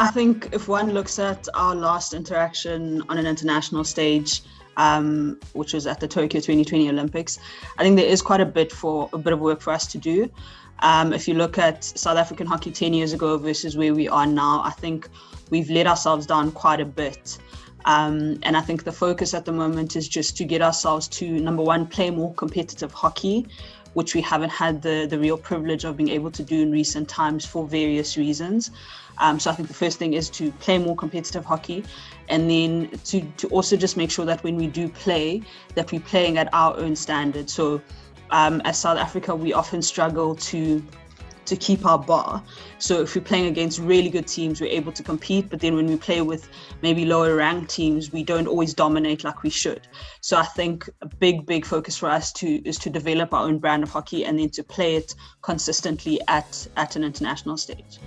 I think if one looks at our last interaction on an international stage, which was at the Tokyo 2020 Olympics, I think there is quite a bit of work for us to do. If you look at South African hockey 10 years ago versus where we are now, I think we've let ourselves down quite a bit. And I think the focus at the moment is just to get ourselves to, number one, play more competitive hockey, which we haven't had the real privilege of being able to do in recent times for various reasons. So I think the first thing is to play more competitive hockey, and then to also just make sure that when we do play, that we're playing at our own standard. So as South Africa, we often struggle to keep our bar. So if we're playing against really good teams, we're able to compete, but then when we play with maybe lower ranked teams, we don't always dominate like we should. So I think a big focus for us is to develop our own brand of hockey and then to play it consistently at an international stage.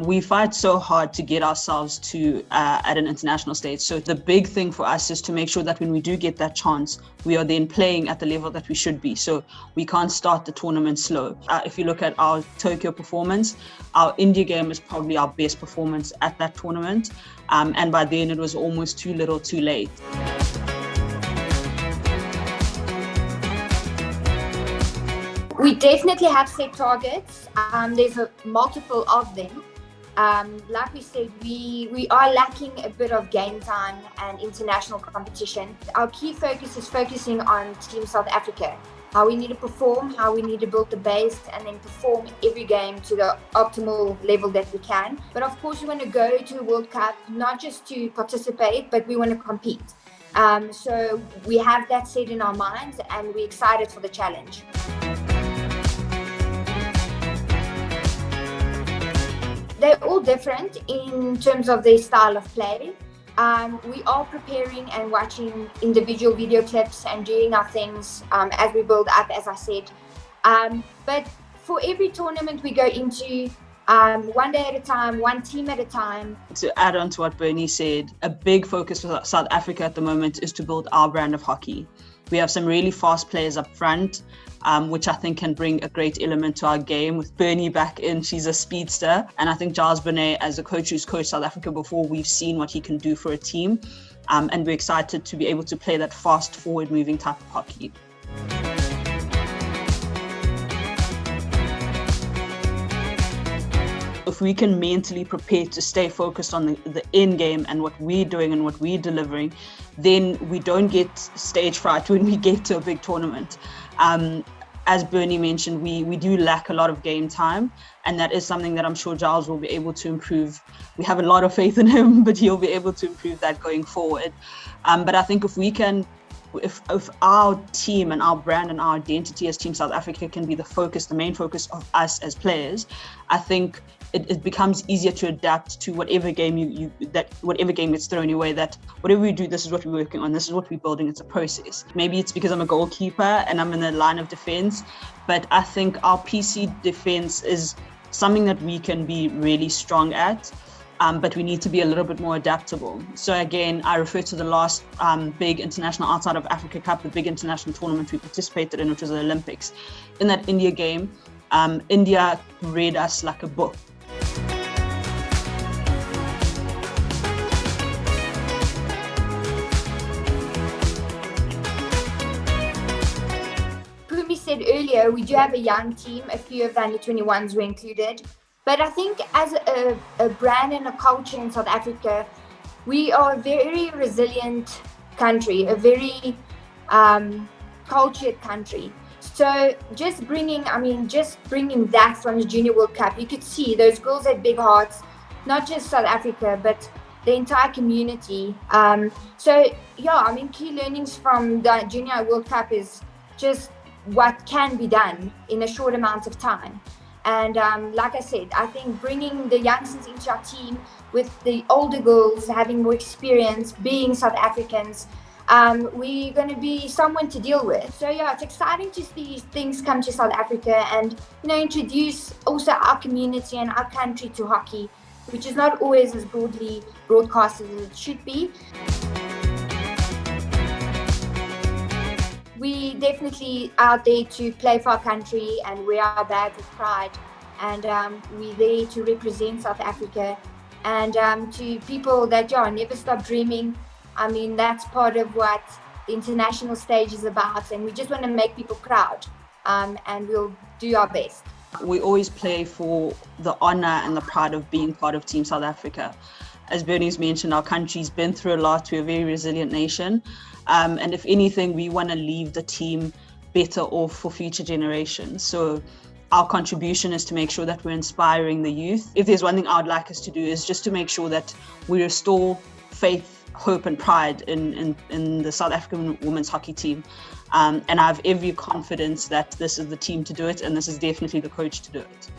We fight so hard to get ourselves to at an international stage. So the big thing for us is to make sure that when we do get that chance, we are then playing at the level that we should be. So we can't start the tournament slow. If you look at our Tokyo performance, our India game is probably our best performance at that tournament. And by then it was almost too little too late. We definitely have set targets. There's multiple of them. Like we said, we are lacking a bit of game time and international competition. Our key focus is focusing on Team South Africa, how we need to perform, how we need to build the base, and then perform every game to the optimal level that we can. But of course, we want to go to the World Cup, not just to participate, but we want to compete. So we have that set in our minds, and we're excited for the challenge. They're all different in terms of their style of play. We are preparing and watching individual video clips and doing our things as we build up, as I said. But for every tournament we go into, one day at a time, one team at a time. To add on to what Bernie said, a big focus for South Africa at the moment is to build our brand of hockey. We have some really fast players up front, which I think can bring a great element to our game. With Bernie back in, she's a speedster. And I think Giles Bonet, as a coach who's coached South Africa before, we've seen what he can do for a team. And we're excited to be able to play that fast, forward-moving type of hockey. If we can mentally prepare to stay focused on the end game and what we're doing and what we're delivering, then we don't get stage fright when we get to a big tournament. As Bernie mentioned, we do lack a lot of game time, and that is something that I'm sure Giles will be able to improve. We have a lot of faith in him, but he'll be able to improve that going forward. But I think if our team and our brand and our identity as Team South Africa can be the main focus of us as players, I think it becomes easier to adapt to whatever game whatever game gets thrown your way, that whatever we do, this is what we're working on, this is what we're building, it's a process. Maybe it's because I'm a goalkeeper and I'm in the line of defense, but I think our PC defense is something that we can be really strong at. But we need to be a little bit more adaptable. So again, I refer to the last big international outside of Africa Cup, the big international tournament we participated in, which was the Olympics. In that India game, India read us like a book. Pumi said earlier, we do have a young team, a few of the under-21s were included. But I think as a brand and a culture in South Africa, we are a very resilient country, a very cultured country. So just bringing that from the Junior World Cup, you could see those girls had big hearts, not just South Africa, but the entire community. Key learnings from the Junior World Cup is just what can be done in a short amount of time. And like I said, I think bringing the youngsters into our team with the older girls having more experience, being South Africans, we're going to be someone to deal with. So yeah, it's exciting to see things come to South Africa and introduce also our community and our country to hockey, which is not always as broadly broadcast as it should be. we definitely out there to play for our country and wear our badge with pride. And we're there to represent South Africa. And to people that, never stop dreaming. I mean, that's part of what the international stage is about. And we just want to make people proud. And we'll do our best. We always play for the honor and the pride of being part of Team South Africa. As Bernie's mentioned, our country's been through a lot. We're a very resilient nation. And if anything, we want to leave the team better off for future generations. So our contribution is to make sure that we're inspiring the youth. If there's one thing I would like us to do is just to make sure that we restore faith, hope and pride in the South African women's hockey team. And I have every confidence that this is the team to do it, and this is definitely the coach to do it.